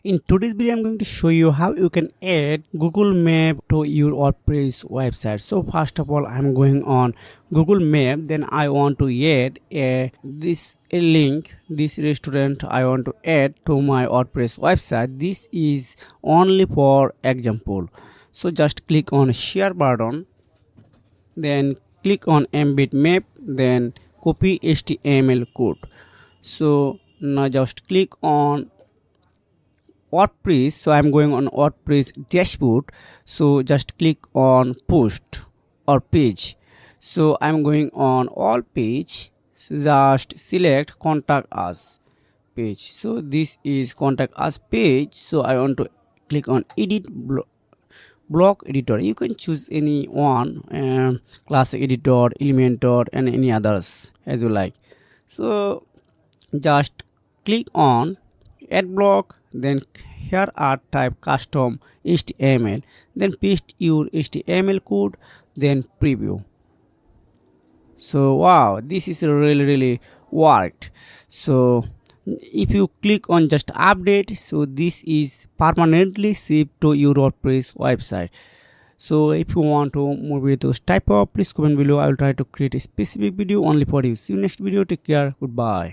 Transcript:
In today's video, I'm going to show you how you can add Google Map to your WordPress website. So first of all, I'm going on Google Map. Then I want to add a link, this restaurant I want to add to my WordPress website. This is only for example. So just click on share button. Then click on embed map. Then copy HTML code. So now just click on WordPress. So I'm going on WordPress dashboard. So just click on post or page. So I'm going on all page. So just select contact us page. So this is contact us page. So I want to click on edit block editor. You can choose any one, classic editor, elementor, and any others as you like. So just click on add block. Then here are type custom HTML. Then paste your HTML code. Then preview. So wow, this is really worked. So if you click on just update, so this is permanently saved to your WordPress website. So if you want to more videos type of, please comment below. I will try to create a specific video only for you. See you next video. Take care. Goodbye.